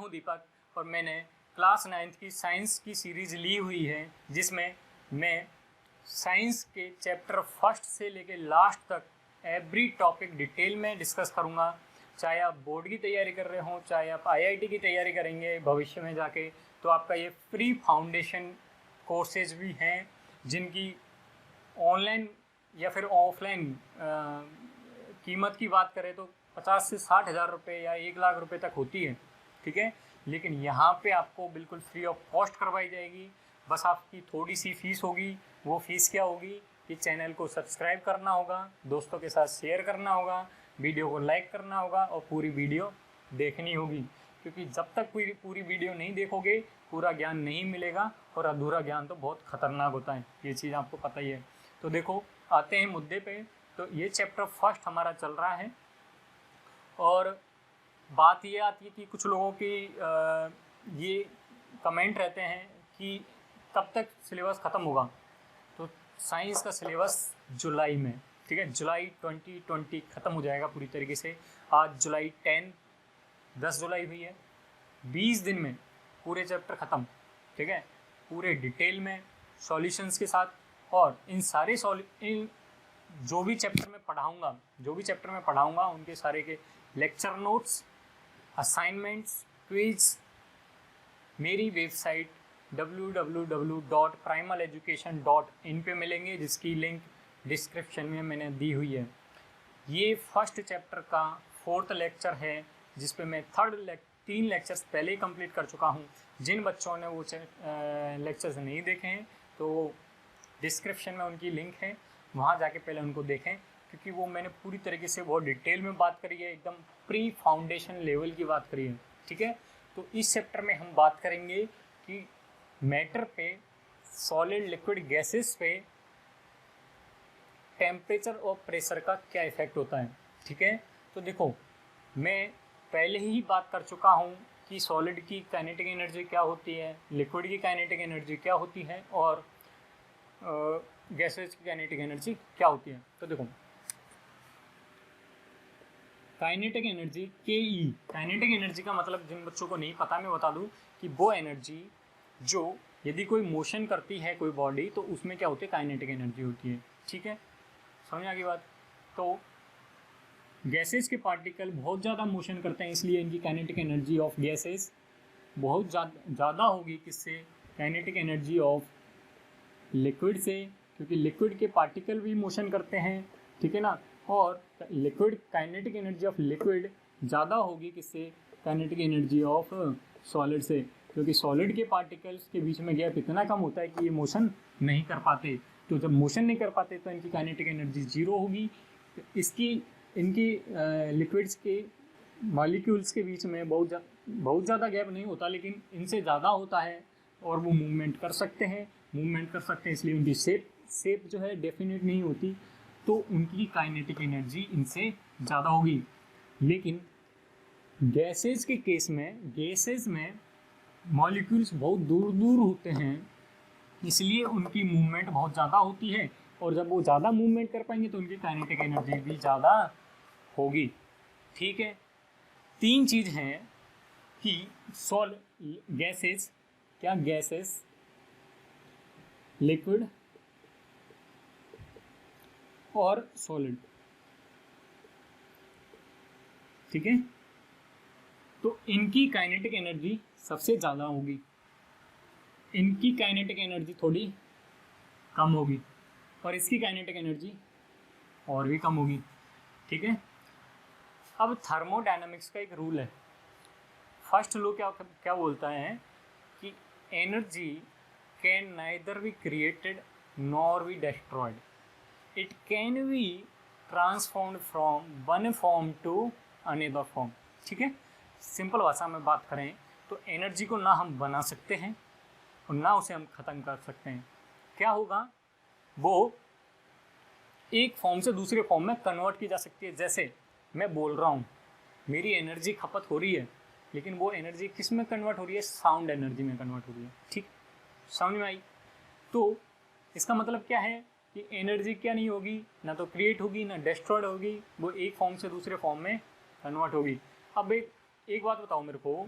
हूं दीपक और मैंने क्लास 9th की साइंस की सीरीज़ ली हुई है जिसमें मैं साइंस के चैप्टर फर्स्ट से लेके लास्ट तक एवरी टॉपिक डिटेल में डिस्कस करूँगा। चाहे आप बोर्ड की तैयारी कर रहे हो, चाहे आप आईआईटी की तैयारी करेंगे भविष्य में जाके, तो आपका ये फ्री फाउंडेशन कोर्सेज भी हैं जिनकी ऑनलाइन या फिर ऑफलाइन कीमत की बात करें तो 50 से 60 हज़ार रुपये या 1 लाख रुपए तक होती है, ठीक है। लेकिन यहाँ पे आपको बिल्कुल फ्री ऑफ कॉस्ट करवाई जाएगी। बस आपकी थोड़ी सी फीस होगी। वो फीस क्या होगी कि चैनल को सब्सक्राइब करना होगा, दोस्तों के साथ शेयर करना होगा, वीडियो को लाइक करना होगा और पूरी वीडियो देखनी होगी, क्योंकि जब तक पूरी वीडियो नहीं देखोगे पूरा ज्ञान नहीं मिलेगा और अधूरा ज्ञान तो बहुत ख़तरनाक होता है, ये चीज़ आपको पता ही है। तो देखो, आते हैं मुद्दे पे। तो ये चैप्टर फर्स्ट हमारा चल रहा है और बात ये आती है कि कुछ लोगों की ये कमेंट रहते हैं कि कब तक सिलेबस ख़त्म होगा। तो साइंस का सिलेबस जुलाई में, ठीक है, जुलाई 2020 ख़त्म हो जाएगा पूरी तरीके से। आज जुलाई 10 जुलाई हुई है, 20 दिन में पूरे चैप्टर ख़त्म, ठीक है, पूरे डिटेल में सॉल्यूशंस के साथ। और इन सारे जो भी चैप्टर में पढ़ाऊँगा उनके सारे के लेक्चर नोट्स, असाइनमेंट्स, क्विज मेरी वेबसाइट www.primaleducation.in पे मिलेंगे, जिसकी लिंक डिस्क्रिप्शन में मैंने दी हुई है। ये फर्स्ट चैप्टर का 4th लेक्चर है जिस पे मैं 3 लेक्चर्स पहले ही कंप्लीट कर चुका हूँ। जिन बच्चों ने वो लेक्चर्स नहीं देखे हैं तो डिस्क्रिप्शन में उनकी लिंक है, वहाँ जाके पहले उनको देखें, क्योंकि वो मैंने पूरी तरीके से बहुत डिटेल में बात करी है, एकदम प्री फाउंडेशन लेवल की बात करी है, ठीक है। तो इस चैप्टर में हम बात करेंगे कि मैटर पे, सॉलिड, लिक्विड, गैसेस पे टेम्परेचर और प्रेशर का क्या इफेक्ट होता है, ठीक है। तो देखो, मैं पहले ही बात कर चुका हूँ कि सॉलिड की काइनेटिक एनर्जी क्या होती है, लिक्विड की काइनेटिक एनर्जी क्या होती है और गैसेस की काइनेटिक एनर्जी क्या होती है। तो देखो, kinetic energy KE, kinetic energy का मतलब जिन बच्चों को नहीं पता मैं बता दूं कि वो एनर्जी जो यदि कोई मोशन करती है कोई बॉडी तो उसमें क्या होती है, काइनेटिक एनर्जी होती है, ठीक है, समझ आ गई बात। तो गैसेस के पार्टिकल बहुत ज़्यादा मोशन करते हैं, इसलिए इनकी काइनेटिक एनर्जी ऑफ गैसेस बहुत ज़्यादा होगी किससे, काइनेटिक एनर्जी ऑफ लिक्विड से, क्योंकि लिक्विड के पार्टिकल भी मोशन करते हैं, ठीक है ना। और liquid kinetic energy of liquid ज़्यादा होगी किससे, काइनेटिक एनर्जी ऑफ सॉलिड से, क्योंकि सॉलिड के पार्टिकल्स के बीच में गैप इतना कम होता है कि ये मोशन नहीं कर पाते। तो जब मोशन नहीं कर पाते तो इनकी काइनेटिक एनर्जी 0 होगी। इनकी लिक्विड्स के मॉलिक्यूल्स के बीच में बहुत ज़्यादा गैप नहीं होता, लेकिन इनसे ज़्यादा होता है और वो मूवमेंट कर सकते हैं, इसलिए उनकी शेप जो है डेफिनेट नहीं होती, तो उनकी काइनेटिक एनर्जी इनसे ज़्यादा होगी। लेकिन गैसेस के केस में, गैसेस में मॉलिक्यूल्स बहुत दूर दूर होते हैं, इसलिए उनकी मूवमेंट बहुत ज़्यादा होती है, और जब वो ज़्यादा मूवमेंट कर पाएंगे तो उनकी काइनेटिक एनर्जी भी ज़्यादा होगी, ठीक है। 3 चीज़ हैं कि गैसेस, क्या गैसेस, लिक्विड और सॉलिड, ठीक है। तो इनकी काइनेटिक एनर्जी सबसे ज़्यादा होगी, इनकी काइनेटिक एनर्जी थोड़ी कम होगी और इसकी काइनेटिक एनर्जी और भी कम होगी, ठीक है। अब थर्मोडायनामिक्स का एक रूल है। फर्स्ट लॉ क्या बोलता है कि energy can neither be created nor be destroyed, it can be transformed from one form to another form, ठीक है। सिंपल भाषा में बात करें तो एनर्जी को ना हम बना सकते हैं और ना उसे हम ख़त्म कर सकते हैं। क्या होगा, वो एक फॉर्म से दूसरे फॉर्म में कन्वर्ट की जा सकती है। जैसे मैं बोल रहा हूँ, मेरी एनर्जी खपत हो रही है, लेकिन वो एनर्जी किस में कन्वर्ट हो रही है, साउंड एनर्जी में कन्वर्ट हो रही है, ठीक, समझ में आई। तो इसका मतलब क्या है कि एनर्जी क्या नहीं होगी, ना तो क्रिएट होगी ना डिस्ट्रॉयड होगी, वो एक फॉर्म से दूसरे फॉर्म में कन्वर्ट होगी। अब एक बात बताओ मेरे को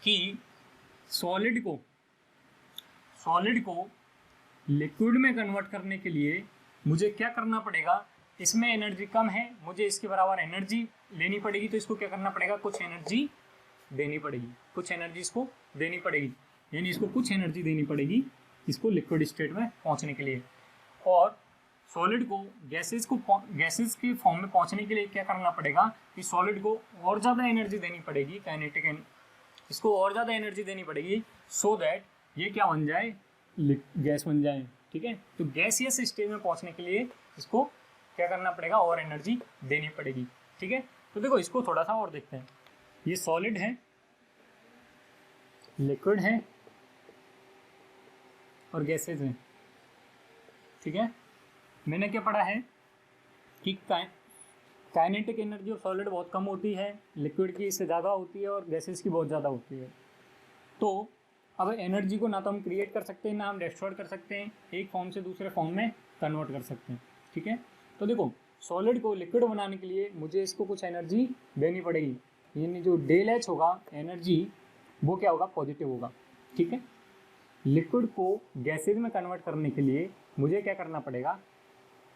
कि सॉलिड को लिक्विड में कन्वर्ट करने के लिए मुझे क्या करना पड़ेगा, इसमें एनर्जी कम है, मुझे इसके बराबर एनर्जी लेनी पड़ेगी, तो इसको क्या करना पड़ेगा, कुछ एनर्जी देनी पड़ेगी, कुछ एनर्जी इसको देनी पड़ेगी, यानी इसको कुछ एनर्जी देनी पड़ेगी इसको लिक्विड स्टेट में पहुंचने के लिए। और सॉलिड को गैसेस के फॉर्म में पहुंचने के लिए क्या करना पड़ेगा कि सॉलिड को और ज़्यादा एनर्जी देनी पड़ेगी, काइनेटिक इसको और ज़्यादा एनर्जी देनी पड़ेगी, सो दैट ये क्या बन जाए, गैस बन जाए। ठीक है, तो गैसियस स्टेज में पहुंचने के लिए इसको क्या करना पड़ेगा, और एनर्जी देनी पड़ेगी। ठीक है, तो देखो इसको थोड़ा सा और देखते हैं। ये सॉलिड है, लिक्विड है और गैसेज हैं। ठीक है, मैंने क्या पढ़ा है कि काइनेटिक एनर्जी ऑफ सॉलिड बहुत कम होती है, लिक्विड की इससे ज़्यादा होती है और गैसेज की बहुत ज़्यादा होती है। तो अब एनर्जी को ना तो हम क्रिएट कर सकते हैं ना हम डिस्ट्रॉय कर सकते हैं, एक फॉर्म से दूसरे फॉर्म में कन्वर्ट कर सकते हैं। ठीक है, तो देखो सॉलिड को लिक्विड बनाने के लिए मुझे इसको कुछ एनर्जी देनी पड़ेगी, यानी जो डेल एच होगा एनर्जी वो क्या होगा, पॉजिटिव होगा। ठीक है, लिक्विड को गैसेज में कन्वर्ट करने के लिए मुझे क्या करना पड़ेगा,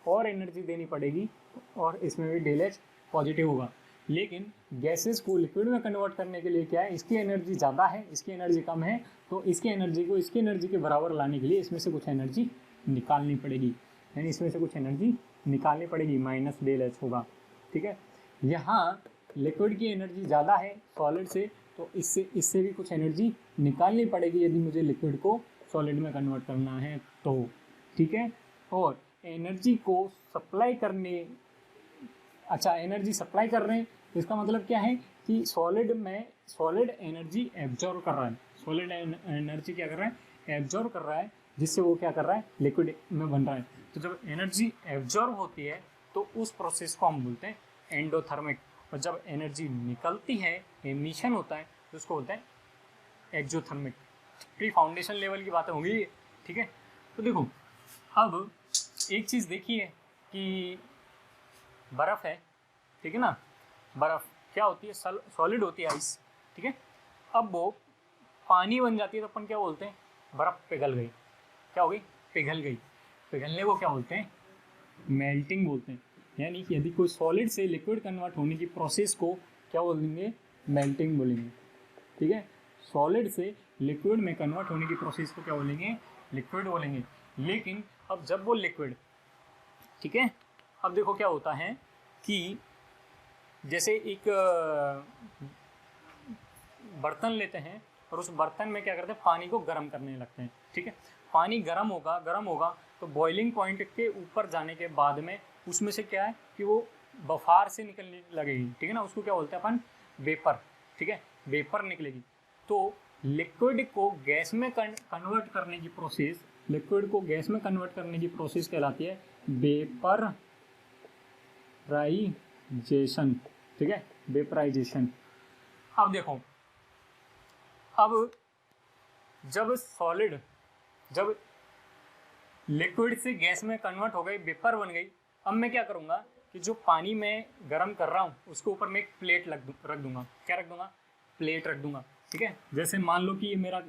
और एनर्जी देनी पड़ेगी, और इसमें भी डेल एच पॉजिटिव होगा। लेकिन गैसेस को लिक्विड में कन्वर्ट करने के लिए क्या है, इसकी एनर्जी ज़्यादा है, इसकी एनर्जी कम है, तो इसकी एनर्जी को इसकी एनर्जी के बराबर लाने के लिए इसमें से कुछ एनर्जी निकालनी पड़ेगी, यानी इसमें से कुछ एनर्जी निकालनी पड़ेगी, माइनस डेल एच होगा। ठीक है, यहाँ लिक्विड की एनर्जी ज़्यादा है सॉलिड से, तो इससे भी कुछ एनर्जी निकालनी पड़ेगी यदि मुझे लिक्विड को सॉलिड में कन्वर्ट करना है तो। ठीक है, और एनर्जी को सप्लाई करने, एनर्जी सप्लाई कर रहे हैं, इसका मतलब क्या है कि सॉलिड एनर्जी एब्जॉर्व कर रहा है, सॉलिड एनर्जी क्या कर रहा है, एब्जॉर्व कर रहा है, जिससे वो क्या कर रहा है, लिक्विड में बन रहा है। तो जब एनर्जी एब्जॉर्व होती है तो उस प्रोसेस को हम बोलते हैं एंडोथर्मिक, और जब एनर्जी निकलती है, एमिशन होता है, तो उसको बोलते हैं एक्सोथर्मिक। प्री फाउंडेशन लेवल की बातें होंगी। ठीक है, तो देखो अब एक चीज़ देखिए कि बर्फ़ है, ठीक है ना, बर्फ़ क्या होती है, सॉलिड होती है, आइस। ठीक है, अब वो पानी बन जाती है तो अपन क्या बोलते हैं, बर्फ़ पिघल गई, क्या हो गई, पिघल गई। पिघलने को क्या बोलते हैं, मेल्टिंग बोलते हैं। यानी कि यदि कोई सॉलिड से लिक्विड कन्वर्ट होने की प्रोसेस को क्या बोलेंगे, मेल्टिंग बोलेंगे। ठीक है, सॉलिड से लिक्विड में कन्वर्ट होने की प्रोसेस को क्या बोलेंगे, लिक्विड बोलेंगे। लेकिन अब जब वो लिक्विड, ठीक है, अब देखो क्या होता है कि जैसे एक बर्तन लेते हैं और उस बर्तन में क्या करते हैं, पानी को गर्म करने लगते हैं। ठीक है, पानी गर्म होगा तो बॉइलिंग पॉइंट के ऊपर जाने के बाद में उसमें से क्या है कि वो बफार से निकलने लगेगी। ठीक है ना, उसको क्या बोलते हैं अपन, वेपर। ठीक है, वेपर निकलेगी। तो लिक्विड को गैस में कन्वर्ट करने की प्रोसेस, लिक्विड को गैस में कन्वर्ट करने की प्रोसेस कहलाती है वेपराइजेशन। ठीक है, वेपराइजेशन। अब देखो, अब जब लिक्विड से गैस में कन्वर्ट हो गई, वेपर बन गई, अब मैं क्या करूँगा कि जो पानी मैं गर्म कर रहा हूँ उसके ऊपर मैं एक प्लेट रख दूँगा। क्या रख दूँगा, प्लेट रख दूँगा। ठीक है, जैसे मान लो कि ये मेरा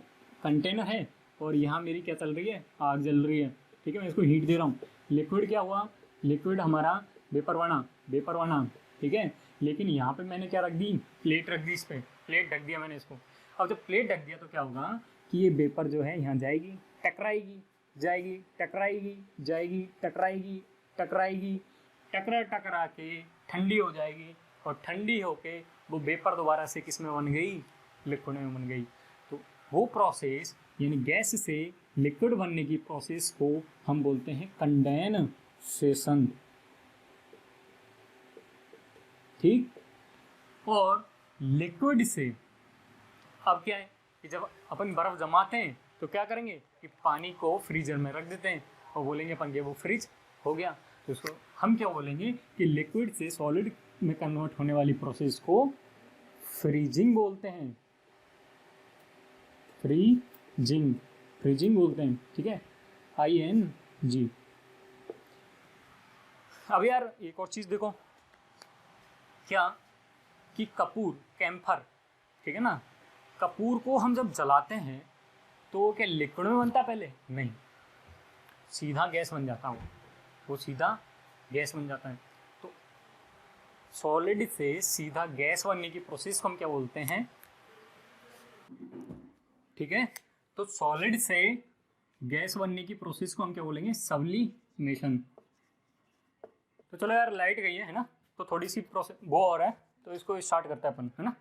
कंटेनर है और यहाँ मेरी क्या चल रही है, आग जल रही है। ठीक है, मैं इसको हीट दे रहा हूँ, लिक्विड क्या हुआ, लिक्विड हमारा वेपर बना। ठीक है, लेकिन यहाँ पे मैंने क्या रख दी, प्लेट रख दी, इस पर प्लेट ढक दिया मैंने इसको। अब जब प्लेट ढक दिया तो क्या होगा कि ये वेपर जो है यहाँ जाएगी, टकराएगी, टकरा के ठंडी हो जाएगी, और ठंडी होके वो वेपर दोबारा से किस में बन गई, लिक्विड में बन गई। तो वो प्रोसेस, यानी गैस से लिक्विड बनने की प्रोसेस को हम बोलते हैं कंडेंसेशन। ठीक, और लिक्विड से अब क्या है कि जब अपन बर्फ़ जमाते हैं तो क्या करेंगे कि पानी को फ्रीजर में रख देते हैं और बोलेंगे अपन के वो फ्रिज हो गया। तो उसको हम क्या बोलेंगे कि लिक्विड से सॉलिड में कन्वर्ट होने वाली प्रोसेस को फ्रीजिंग बोलते हैं, फ्रीजिंग बोलते हैं। ठीक है, ING। अब यार एक और चीज़ देखो, क्या कि कपूर, कैम्फर, ठीक है ना, कपूर को हम जब जलाते हैं तो क्या लिक्विड में बनता पहले? नहीं, सीधा गैस बन जाता है वो सीधा गैस बन जाता है। तो सॉलिड से सीधा गैस बनने की प्रोसेस को हम क्या बोलते हैं? ठीक है, तो सॉलिड से गैस बनने की प्रोसेस को हम क्या बोलेंगे? सब्लिमेशन। तो चलो यार, लाइट गई है ना, तो थोड़ी सी प्रोसेस वो और है, तो इसको स्टार्ट करते हैं अपन, है ना।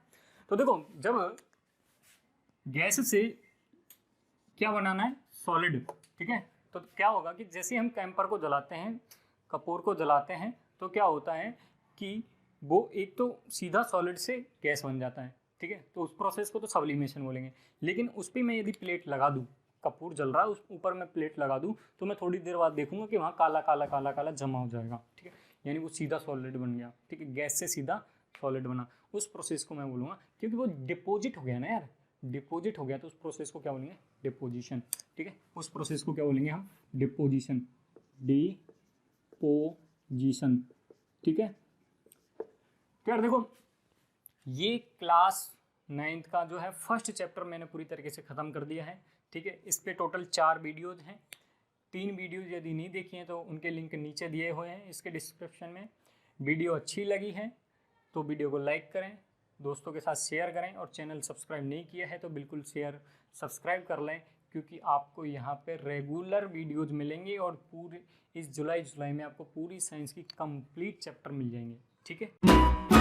तो देखो, जब गैस से क्या बनाना है? सॉलिड। ठीक है, तो क्या होगा कि जैसे हम कैंपर को जलाते हैं, कपूर को जलाते हैं, तो क्या होता है कि वो एक तो सीधा सॉलिड से गैस बन जाता है। ठीक है, तो उस प्रोसेस को तो सब्लिमेशन बोलेंगे। लेकिन उस पर मैं यदि प्लेट लगा दूँ, कपूर जल रहा है, उस ऊपर मैं प्लेट लगा दूँ, तो मैं थोड़ी देर बाद देखूंगा कि वहाँ काला काला काला काला जमा हो जाएगा। ठीक है, यानी वो सीधा सॉलिड बन गया। ठीक है, गैस से सीधा सॉलिड बना, उस प्रोसेस को मैं बोलूँगा, क्योंकि वो डिपोजिट हो गया ना यार, डिपोजिट हो गया, तो उस प्रोसेस को क्या बोलेंगे? डिपोजिशन। ठीक है, उस प्रोसेस को क्या बोलेंगे हम? डिपोजिशन। डिपोजिशन। ठीक है, तो यार देखो, ये क्लास 9th का जो है फर्स्ट चैप्टर मैंने पूरी तरीके से ख़त्म कर दिया है। ठीक है, इस पे टोटल 4 वीडियोज़ हैं। 3 वीडियोज़ यदि नहीं देखी हैं तो उनके लिंक नीचे दिए हुए हैं इसके डिस्क्रिप्शन में। वीडियो अच्छी लगी है तो वीडियो को लाइक करें, दोस्तों के साथ शेयर करें, और चैनल सब्सक्राइब नहीं किया है तो बिल्कुल सब्सक्राइब कर लें, क्योंकि आपको यहाँ पे रेगुलर वीडियोज़ मिलेंगे और पूरी इस जुलाई में आपको पूरी साइंस की कंप्लीट चैप्टर मिल जाएंगे। ठीक है।